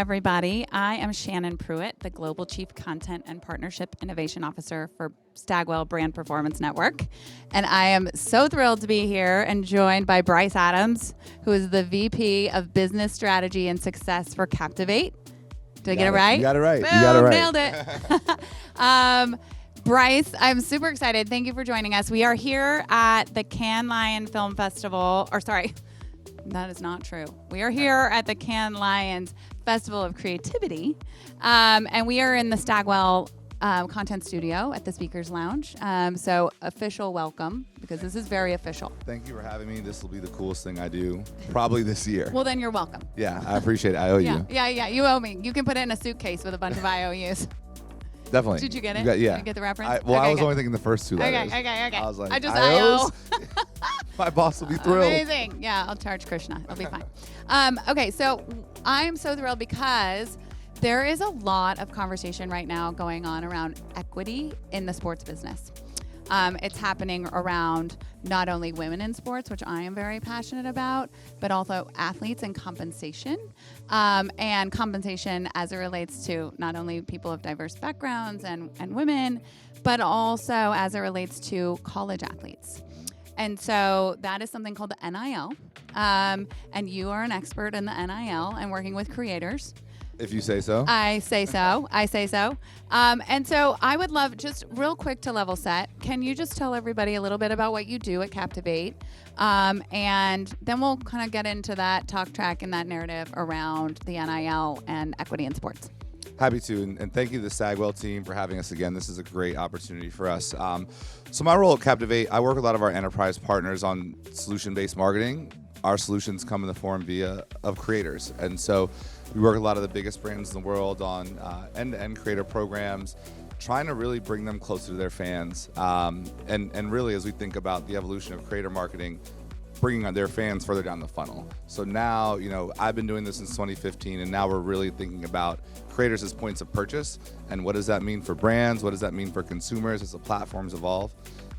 everybody. I am Shannon Pruitt, the Global Chief Content and Partnership Innovation Officer for Stagwell Brand Performance Network. And I am so thrilled to be here and joined by Bryce Adams, who is the VP of Business Strategy and Success for Captiv8. Did I get it right? You got it right. Boom, You got it right. Nailed it. Bryce, I'm super excited. Thank you for joining us. We are here at the Cannes Lion Film Festival, that is not true. We are here at the Cannes Lions Festival of Creativity, and we are in the Stagwell content studio at the Speakers Lounge. So official welcome, because this is very official. Thank you for having me. This will be the coolest thing I do probably this year. Well, then you're welcome. Yeah, I appreciate it. I owe you. Yeah, you owe me. You can put it in a suitcase with a bunch of IOUs. Definitely. Did you get it? Yeah. Did you get the reference? I was only thinking the first two letters. Okay. I was like, I just IOs? My boss will be thrilled. Amazing. Yeah, I'll charge Krishna. It'll be fine. Okay, so I'm so thrilled because there is a lot of conversation right now going on around equity in the sports business. It's happening around not only women in sports, which I am very passionate about, but also athletes and compensation. And compensation as it relates to not only people of diverse backgrounds and women, but also as it relates to college athletes. And so that is something called the NIL. And you are an expert in the NIL and working with creators. If you say so. I say so. And so I would love, just real quick to level set, can you just tell everybody a little bit about what you do at Captiv8? And then we'll kind of get into that talk track and that narrative around the NIL and equity in sports. Happy to, and thank you to the Stagwell team for having us again. This is a great opportunity for us. So my role at Captiv8, I work with a lot of our enterprise partners on solution-based marketing. Our solutions come in the form of creators. And so we work with a lot of the biggest brands in the world on end-to-end creator programs, trying to really bring them closer to their fans. And really, as we think about the evolution of creator marketing, bringing on their fans further down the funnel. So now, I've been doing this since 2015, and now we're really thinking about creators as points of purchase, and what does that mean for brands? What does that mean for consumers as the platforms evolve?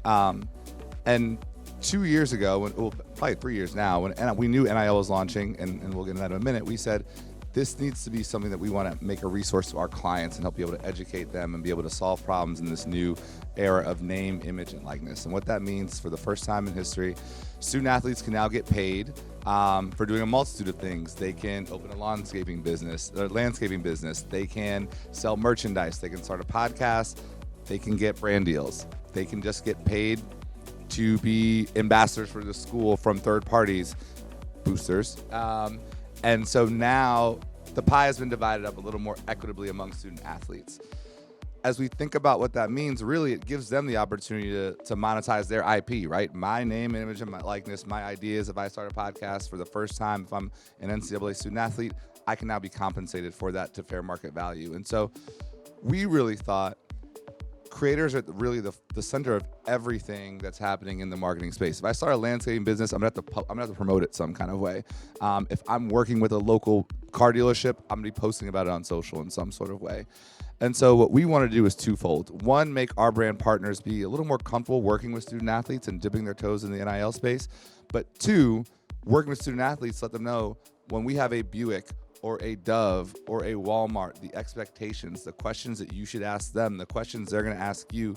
And 2 years ago, probably 3 years now, when we knew NIL was launching, and we'll get into that in a minute, we said, this needs to be something that we want to make a resource to our clients and help be able to educate them and be able to solve problems in this new era of name, image, and likeness. And what that means, for the first time in history, student athletes can now get paid for doing a multitude of things. They can open a landscaping business. They can sell merchandise. They can start a podcast. They can get brand deals. They can just get paid to be ambassadors for the school from third parties, boosters. And so now the pie has been divided up a little more equitably among student athletes. As we think about what that means, really it gives them the opportunity to monetize their IP, right? My name, image, and my likeness, my ideas. If I start a podcast for the first time, if I'm an NCAA student athlete, I can now be compensated for that to fair market value. And so we really thought creators are really the center of everything that's happening in the marketing space. If I start a landscaping business, I'm gonna have to promote it some kind of way. If I'm working with a local car dealership, I'm gonna be posting about it on social in some sort of way. And so what we want to do is twofold. One, make our brand partners be a little more comfortable working with student athletes and dipping their toes in the NIL space. But two, working with student athletes, let them know when we have a Buick or a Dove or a Walmart, the expectations, the questions that you should ask them, the questions they're going to ask you.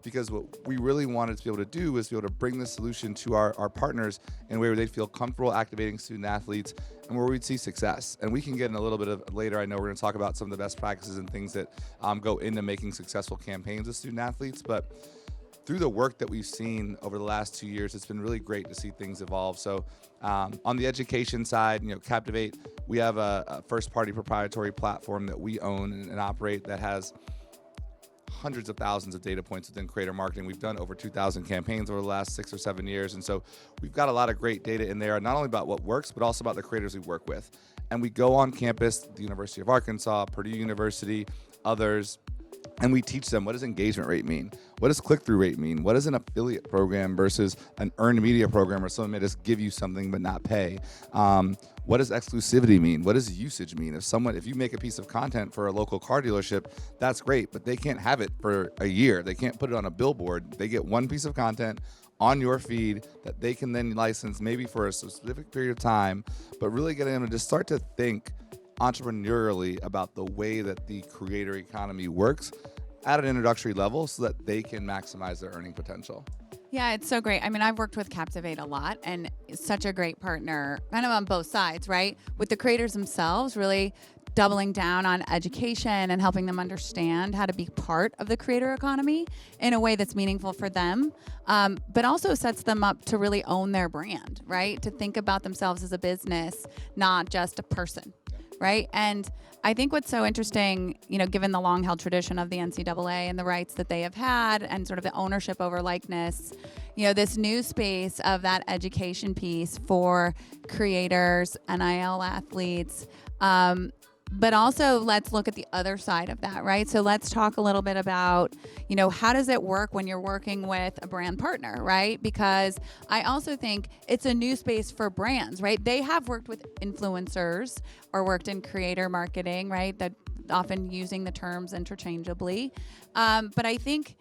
Because what we really wanted to be able to do is be able to bring the solution to our partners in a way where they'd feel comfortable activating student athletes and where we'd see success. And we can get in a little bit of later. I know we're going to talk about some of the best practices and things that go into making successful campaigns with student athletes. But through the work that we've seen over the last 2 years, it's been really great to see things evolve. So on the education side, Captiv8, we have a first-party proprietary platform that we own and operate that has hundreds of thousands of data points within creator marketing. We've done over 2,000 campaigns over the last 6 or 7 years. And so we've got a lot of great data in there, not only about what works, but also about the creators we work with. And we go on campus, the University of Arkansas, Purdue University, others, and we teach them, what does engagement rate mean? What does click-through rate mean? What is an affiliate program versus an earned media program where someone may just give you something but not pay? What does exclusivity mean? What does usage mean? If you make a piece of content for a local car dealership, that's great, but they can't have it for a year. They can't put it on a billboard. They get one piece of content on your feed that they can then license maybe for a specific period of time, but really getting them to just start to think entrepreneurially about the way that the creator economy works at an introductory level so that they can maximize their earning potential. Yeah, it's so great. I mean, I've worked with Captiv8 a lot, and it's such a great partner, kind of on both sides, right? With the creators themselves, really doubling down on education and helping them understand how to be part of the creator economy in a way that's meaningful for them, but also sets them up to really own their brand, right? To think about themselves as a business, not just a person, right? And I think what's so interesting, you know, given the long-held tradition of the NCAA and the rights that they have had and sort of the ownership over likeness, you know, this new space of that education piece for creators, NIL athletes, but also let's look at the other side of that, right? So let's talk a little bit about, you know, how does it work when you're working with a brand partner, right? Because I also think it's a new space for brands, right? They have worked with influencers or worked in creator marketing, right? That often using the terms interchangeably. But I think,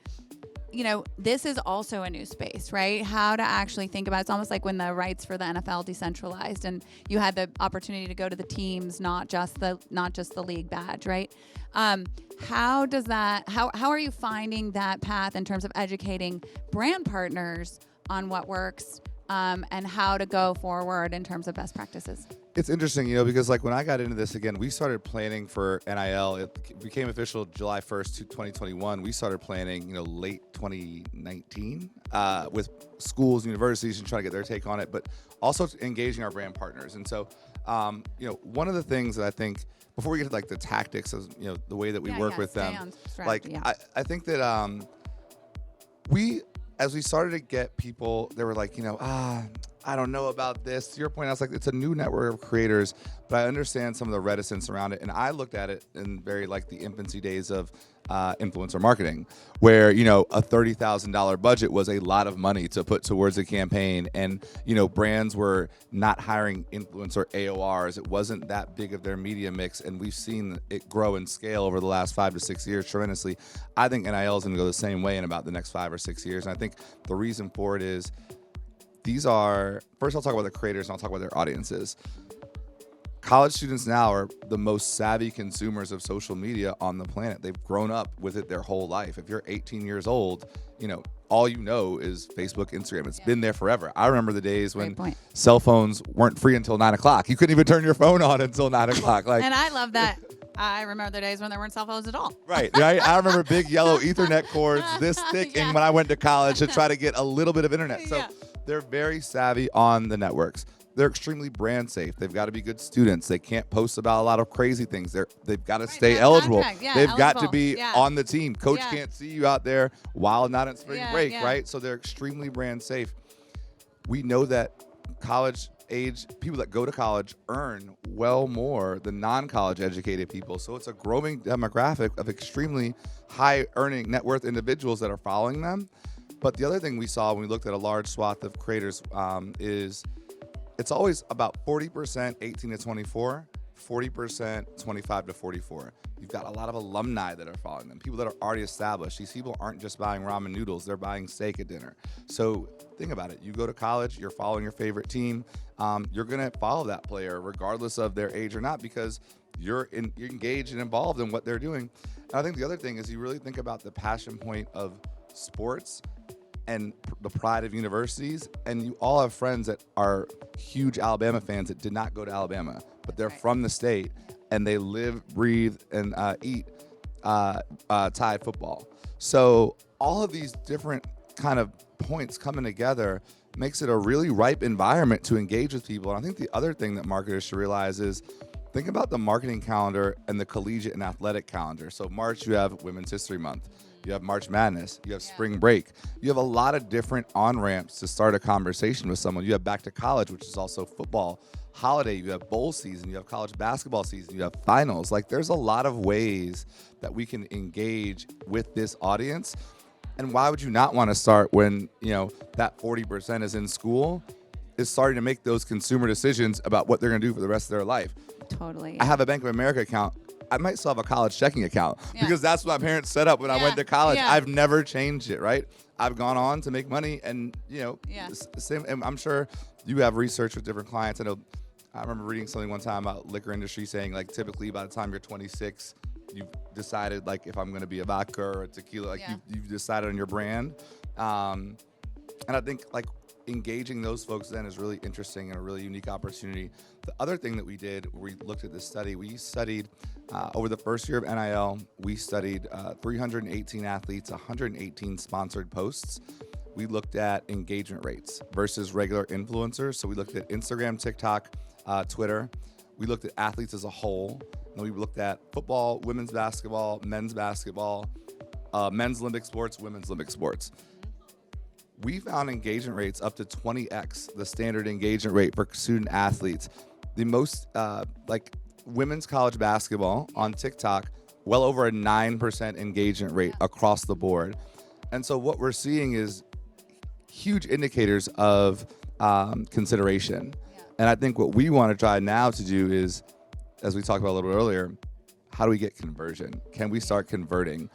you know, this is also a new space, right? How to actually think about it. It's almost like when the rights for the NFL decentralized and you had the opportunity to go to the teams, not just the league badge, right? How does that, how are you finding that path in terms of educating brand partners on what works and how to go forward in terms of best practices? It's interesting, you know, because like when I got into this again, we started planning for NIL. It became official July 1st, 2021. We started planning, you know, late 2019 with schools, universities, and trying to get their take on it, but also engaging our brand partners. And so, you know, one of the things that I think, before we get to like the tactics of, you know, the way that we work with them, I think that as we started to get people, they were like, you know, I don't know about this. To your point, I was like, it's a new network of creators, but I understand some of the reticence around it. And I looked at it in very like the infancy days of influencer marketing, where, you know, a $30,000 budget was a lot of money to put towards a campaign. And, you know, brands were not hiring influencer AORs. It wasn't that big of their media mix. And we've seen it grow and scale over the last 5 to 6 years tremendously. I think NIL is going to go the same way in about the next 5 or 6 years. And I think the reason for it is, first I'll talk about the creators and I'll talk about their audiences. College students now are the most savvy consumers of social media on the planet. They've grown up with it their whole life. If you're 18 years old, you know, all you know is Facebook, Instagram. It's been there forever. I remember the days when cell phones weren't free until 9 o'clock. You couldn't even turn your phone on until 9 o'clock. Like, and I love that. I remember the days when there weren't cell phones at all. Right. I remember big yellow Ethernet cords this thick when I went to college to try to get a little bit of internet. So they're very savvy on the networks. They're extremely brand safe. They've got to be good students. They can't post about a lot of crazy things. They've got to stay eligible. They've got to be on the team. Coach can't see you out there while not in spring break, right? So they're extremely brand safe. We know that college age people that go to college earn well more than non-college educated people. So it's a growing demographic of extremely high earning net worth individuals that are following them. But the other thing we saw when we looked at a large swath of creators is it's always about 40% 18 to 24, 40% 25 to 44. You've got a lot of alumni that are following them, people that are already established. These people aren't just buying ramen noodles, they're buying steak at dinner. So think about it. You go to college, you're following your favorite team. You're going to follow that player regardless of their age or not because you're engaged and involved in what they're doing. And I think the other thing is you really think about the passion point of sports and the pride of universities, and you all have friends that are huge Alabama fans that did not go to Alabama, but they're from the state and they live, breathe, and eat Tide football. So all of these different kind of points coming together makes it a really ripe environment to engage with people. And I think the other thing that marketers should realize is think about the marketing calendar and the collegiate and athletic calendar. So March, you have Women's History Month. You have March Madness. You have spring break. You have a lot of different on-ramps to start a conversation with someone. You have back to college, which is also football. Holiday, you have bowl season. You have college basketball season. You have finals. Like there's a lot of ways that we can engage with this audience. And why would you not want to start when, you know, that 40% is in school, is starting to make those consumer decisions about what they're going to do for the rest of their life. Totally. I have a Bank of America account. I might still have a college checking account because that's what my parents set up when I went to college. I've never changed it, right? I've gone on to make money and, you know, same. And I'm sure you have research with different clients. I know I remember reading something one time about liquor industry saying like typically by the time you're 26, you've decided like if I'm going to be a vodka or a tequila, like you've decided on your brand. And I think like engaging those folks then is really interesting and a really unique opportunity. The other thing that we did, we looked at this study, we studied over the first year of NIL, we studied 318 athletes, 118 sponsored posts. We looked at engagement rates versus regular influencers. So we looked at Instagram, TikTok, Twitter. We looked at athletes as a whole. And we looked at football, women's basketball, men's Olympic sports, women's Olympic sports. We found engagement rates up to 20x the standard engagement rate for student athletes. The most, like women's college basketball on TikTok, well over a 9% engagement rate across the board. And so what we're seeing is huge indicators of consideration. And I think what we want to try now to do is, as we talked about a little bit earlier, how do we get conversion? Can we start converting?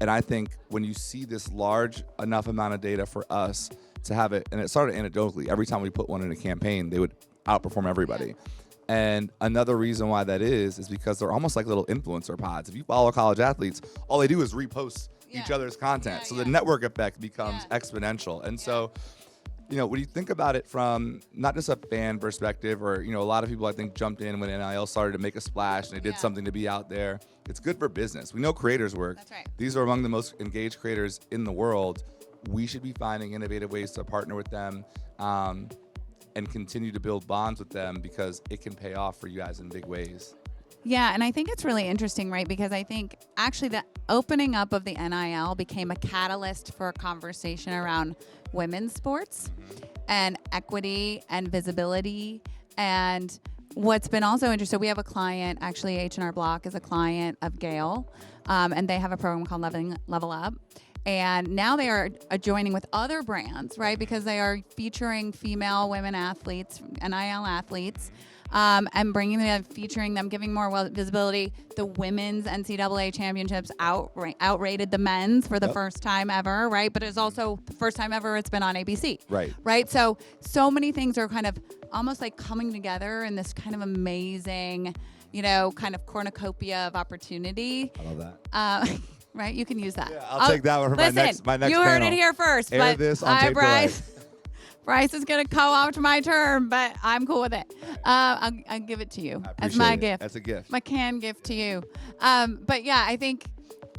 And I think when you see this large enough amount of data for us to have it, and it started anecdotally, every time we put one in a campaign, they would outperform everybody. And another reason why that is because they're almost like little influencer pods. If you follow college athletes, all they do is repost each other's content. So the network effect becomes exponential. And so, you know, when you think about it from not just a fan perspective, or, you know, a lot of people I think jumped in when NIL started to make a splash and they did something to be out there. It's good for business. We know creators work. That's right. These are among the most engaged creators in the world. We should be finding innovative ways to partner with them and continue to build bonds with them, because it can pay off for you guys in big ways. Yeah, and I think it's really interesting, right? Because I think actually the opening up of the NIL became a catalyst for a conversation around women's sports and equity and visibility. And what's been also interesting, we have a client, actually H&R Block is a client of Gale, and they have a program called Level Up. And now they are joining with other brands, right? Because they are featuring female women athletes, NIL athletes, and bringing them, featuring them, giving more visibility. The women's NCAA championships outrated the men's for the first time ever, right? But it's also the first time ever it's been on ABC. Right? So many things are kind of almost like coming together in this kind of amazing, you know, kind of cornucopia of opportunity. I love that. Right? You can use that. Yeah, I'll take that one for my next you heard panel. it here first. Air but this on tape Bryce. Bryce is going to co-opt my term, but I'm cool with it. I'll give it to you as my gift. That's a gift. My canned gift to you. But yeah, I think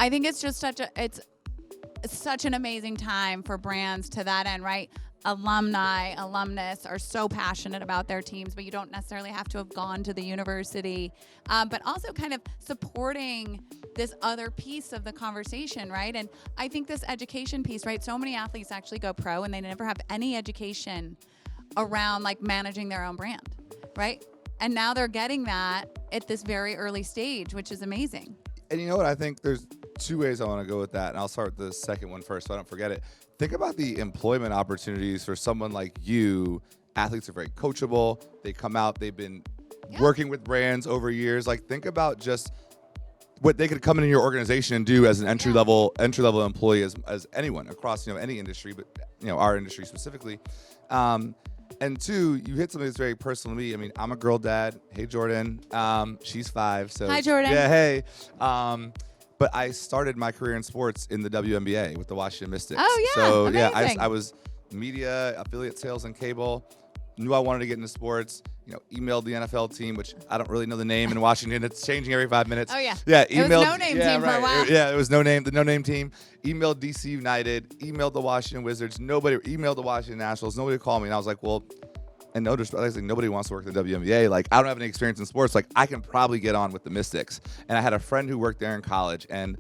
it's just it's such an amazing time for brands to that end, right? Alumnus are so passionate about their teams, but you don't necessarily have to have gone to the university. But also kind of supporting this other piece of the conversation, right? And I think this education piece, right? So many athletes actually go pro and they never have any education around like managing their own brand, right? And now they're getting that at this very early stage, which is amazing. And you know what? I think there's two ways I want to go with that. And I'll start with the second one first so I don't forget it. Think about the employment opportunities for someone like you. Athletes are very coachable. They come out, they've been working with brands over years. Like, think about just what they could come into your organization and do as an entry level employee as anyone across, you know, any industry, but, you know, our industry specifically. And two, you hit something that's very personal to me. I mean, I'm a girl dad. Hey, Jordan. She's 5. So hi, Jordan. Yeah, hey. But I started my career in sports in the WNBA with the Washington Mystics. Oh, yeah. So, amazing. yeah, I was media, affiliate sales, and cable. Knew I wanted to get into sports. You know, emailed the NFL team, which I don't really know the name in Washington. It's changing every 5 minutes. Oh, yeah. Yeah, emailed. It was no-name team for a while. Yeah, it was the no-name team. Emailed DC United, emailed the Washington Wizards. Emailed the Washington Nationals. Nobody called me. And I was like, well, and no disrespect, like, nobody wants to work in the WNBA. Like, I don't have any experience in sports. Like, I can probably get on with the Mystics. And I had a friend who worked there in college, and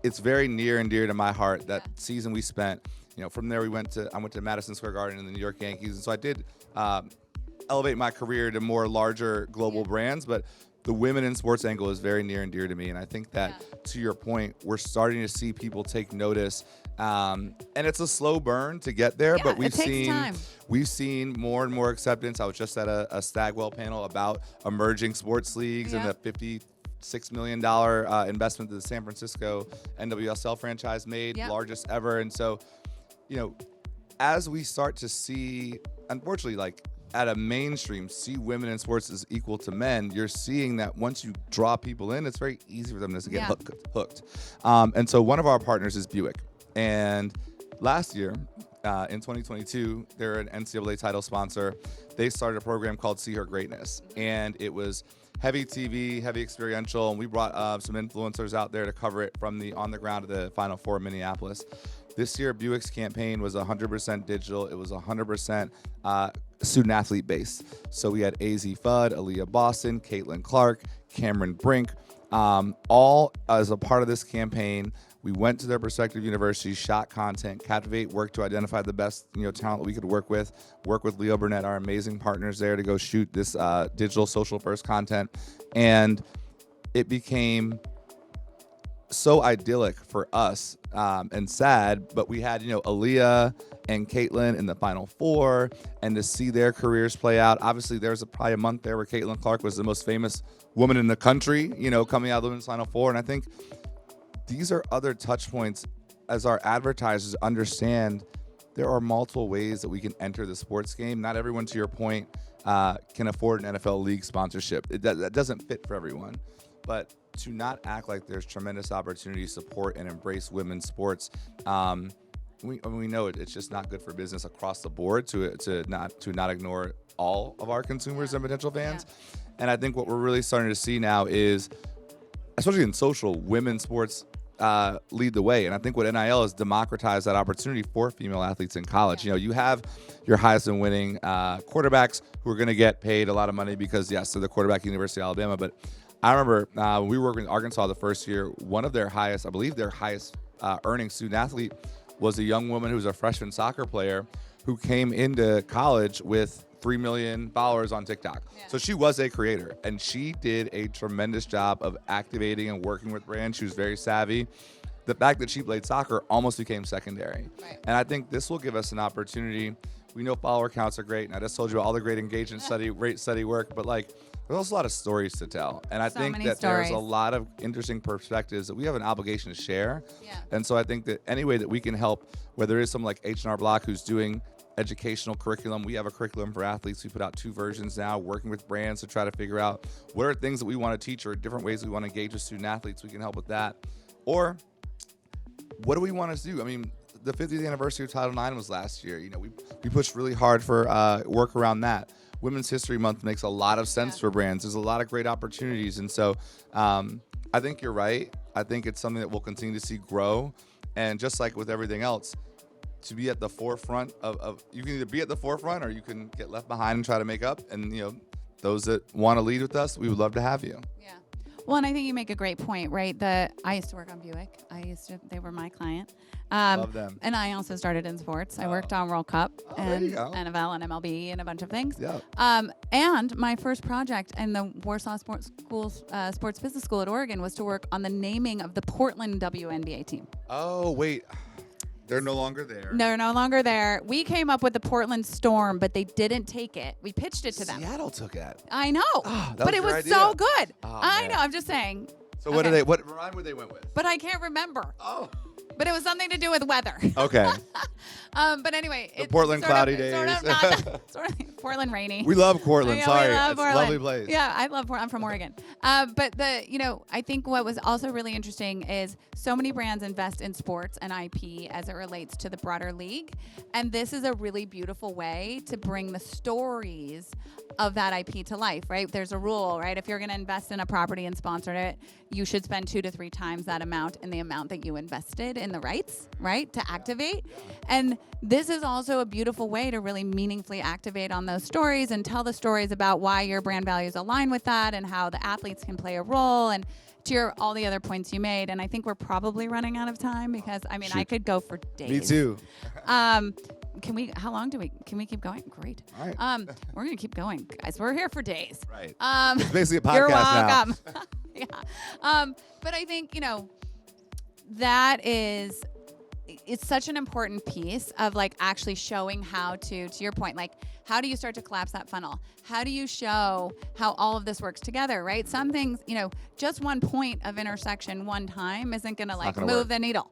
it's very near and dear to my heart that season we spent. You know, from there I went to Madison Square Garden and the New York Yankees, and so I did elevate my career to more larger global brands. But the women in sports angle is very near and dear to me, and I think that to your point, we're starting to see people take notice. And it's a slow burn to get there, but we've seen more and more acceptance. I was just at a Stagwell panel about emerging sports leagues and the $56 million investment that the San Francisco NWSL franchise made, largest ever. And so, you know, as we start to see, unfortunately, like at a mainstream see women in sports as equal to men, you're seeing that once you draw people in, it's very easy for them to get hooked. And so one of our partners is Buick. And last year, in 2022, they're an NCAA title sponsor. They started a program called See Her Greatness. And it was heavy TV, heavy experiential. And we brought some influencers out there to cover it from the on the ground of the Final Four in Minneapolis. This year, Buick's campaign was 100% digital. It was 100% student athlete based. So we had AZ Fudd, Aaliyah Boston, Caitlin Clark, Cameron Brink, all as a part of this campaign. We went to their respective universities, shot content. Captiv8 worked to identify the best talent that we could work with Leo Burnett, our amazing partners there, to go shoot this digital social first content. And it became so idyllic for us and sad, but we had Aaliyah and Caitlin in the Final Four, and to see their careers play out. Obviously, there was probably a month there where Caitlin Clark was the most famous woman in the country, coming out of the women's Final Four. And I think these are other touch points as our advertisers understand there are multiple ways that we can enter the sports game. Not everyone, to your point, can afford an NFL league sponsorship. That doesn't fit for everyone. But to not act like there's tremendous opportunity to support and embrace women's sports, we know it's just not good for business across the board to not ignore all of our consumers and potential fans. Yeah. And I think what we're really starting to see now is, especially in social, women's sports lead the way. And I think what NIL has democratized that opportunity for female athletes in college. Yeah. You have your Heisman winning quarterbacks who are going to get paid a lot of money because, yes, they're the quarterback at University of Alabama. But I remember when we were working in Arkansas the first year, one of their highest, I believe their highest earning student athlete was a young woman who was a freshman soccer player who came into college with 3 million followers on TikTok. Yeah. So she was a creator, and she did a tremendous job of activating and working with brands. She was very savvy. The fact that she played soccer almost became secondary. Right. And I think this will give us an opportunity. We know follower counts are great, and I just told you all the great engagement study work, but there's also a lot of stories to tell. And I think that there's a lot of interesting perspectives that we have an obligation to share. Yeah. And so I think that any way that we can help, whether it's someone like H&R Block who's doing educational curriculum. We have a curriculum for athletes. We put out 2 versions now, working with brands to try to figure out what are things that we want to teach or different ways we want to engage with student athletes. We can help with that. Or what do we want to do? I mean, the 50th anniversary of Title IX was last year. We pushed really hard for work around that. Women's History Month makes a lot of sense for brands. There's a lot of great opportunities. And so I think you're right. I think it's something that we'll continue to see grow. And just like with everything else, to be at the forefront of you can either be at the forefront or you can get left behind and try to make up. And those that want to lead with us, we would love to have you. Yeah. Well, and I think you make a great point, right? I used to work on Buick. They were my client. Love them. And I also started in sports. I worked on World Cup and NFL and MLB and a bunch of things. Yeah. And my first project in the Warsaw Sports Business School at Oregon was to work on the naming of the Portland WNBA team. Oh, wait. They're no longer there. They're no longer there. We came up with the Portland Storm, but they didn't take it. We pitched it to them. Seattle took it. I know. But it was so good. I know. I'm just saying. So what remind me what they went with? But I can't remember. Oh. But it was something to do with weather. Okay. But anyway. The Portland cloudy days. Sort of Portland rainy. We love Portland. Sorry. We love Portland. It's a lovely place. Yeah, I love Portland. I'm from Oregon. But I think what was also really interesting is so many brands invest in sports and IP as it relates to the broader league. And this is a really beautiful way to bring the stories of that IP to life, right? There's a rule, right? If you're going to invest in a property and sponsor it, you should spend 2 to 3 times that amount in the amount that you invested in the rights, right? To activate. And this is also a beautiful way to really meaningfully activate on those stories and tell the stories about why your brand values align with that and how the athletes can play a role and to all the other points you made. And I think we're probably running out of time because, I could go for days. Me too. Can we keep going? Great. All right. We're going to keep going, guys. We're here for days. Right. It's basically a podcast you're welcome. Now. Yeah. But I think, that is, it's such an important piece of actually showing how to your point, how do you start to collapse that funnel? How do you show how all of this works together, right? Some things, just one point of intersection one time isn't going to move the needle.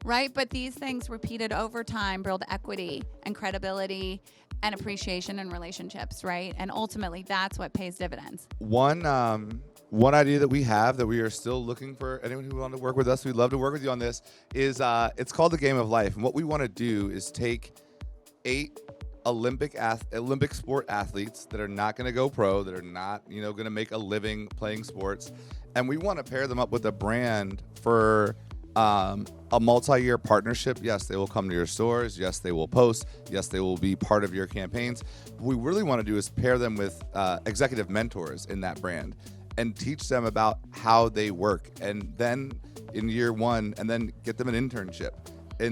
Right? But these things repeated over time build equity and credibility and appreciation and relationships, right? And ultimately, that's what pays dividends. One idea that we have that we are still looking for anyone who wants to work with us, we'd love to work with you on this, is it's called the Game of Life. And what we want to do is take 8 Olympic sport athletes that are not going to go pro, that are not, going to make a living playing sports, and we want to pair them up with a brand for a multi-year partnership. Yes, they will come to your stores. Yes, they will post. Yes, they will be part of your campaigns. What we really want to do is pair them with executive mentors in that brand and teach them about how they work. And then in year 1, and then get them an internship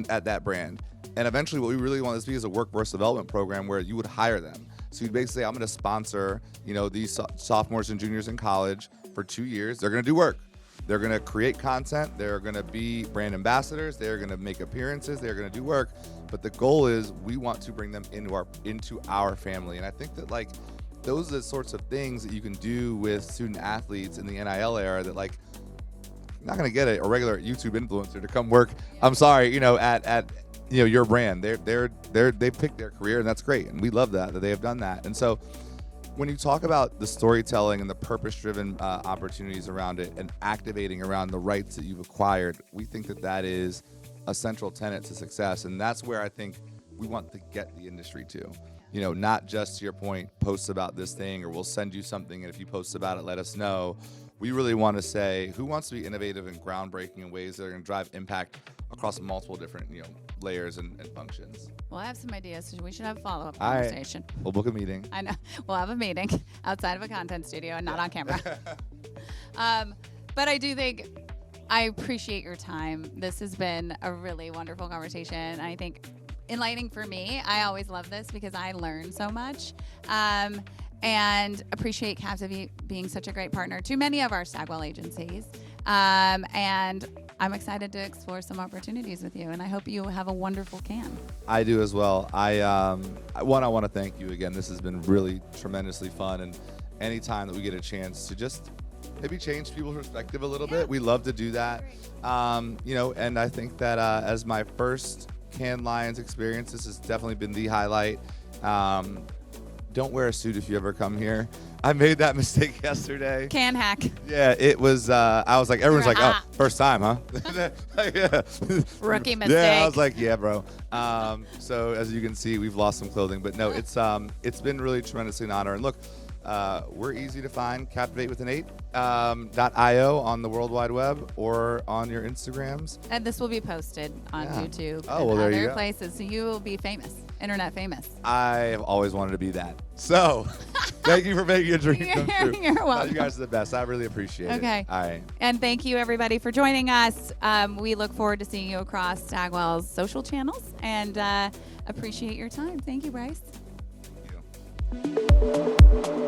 at that brand. And eventually what we really want this to be is a workforce development program where you would hire them. So you'd basically say, I'm going to sponsor, these sophomores and juniors in college for 2 years. They're going to do work. They're going to create content. They're going to be brand ambassadors. They're going to make appearances. They're going to do work. But the goal is we want to bring them into our family. And I think that those are the sorts of things that you can do with student athletes in the NIL era that you're not going to get a regular YouTube influencer to come work. I'm sorry, at your brand. They picked their career, and that's great. And we love that they have done that. And so when you talk about the storytelling and the purpose-driven opportunities around it and activating around the rights that you've acquired, we think that is a central tenet to success. And that's where I think we want to get the industry to. Not just, to your point, posts about this thing, or we'll send you something, and if you post about it, let us know. We really want to say, who wants to be innovative and groundbreaking in ways that are going to drive impact across multiple different, layers and functions. We'll have some ideas. So we should have a follow-up conversation. We'll book a meeting. I know. We'll have a meeting outside of a content studio and not on camera. But I do think I appreciate your time. This has been a really wonderful conversation. I think enlightening for me. I always love this because I learn so much. And appreciate Captiv8 being such a great partner to many of our Stagwell agencies. And I'm excited to explore some opportunities with you, and I hope you have a wonderful can. I do as well. I want to thank you again. This has been really tremendously fun, and anytime that we get a chance to just maybe change people's perspective a little bit, we love to do that. And I think that as my first Cannes Lions experience, this has definitely been the highlight. Don't wear a suit if you ever come here. I made that mistake yesterday. Can hack. Yeah, it was, I was like, everyone's like, oh, first time, huh? Yeah. Rookie mistake. Yeah, I was like, yeah, bro. So as you can see, we've lost some clothing, but no, it's been really tremendously an honor. And look, we're easy to find, Captiv8 with an 8, .io on the World Wide Web or on your Instagrams. And this will be posted on YouTube and other places, so you will be famous, internet famous. I've always wanted to be that. So thank you for making a dream come true. You're welcome. You guys are the best. I really appreciate it. Okay. All right. And thank you, everybody, for joining us. We look forward to seeing you across Stagwell's social channels and appreciate your time. Thank you, Bryce. Thank you.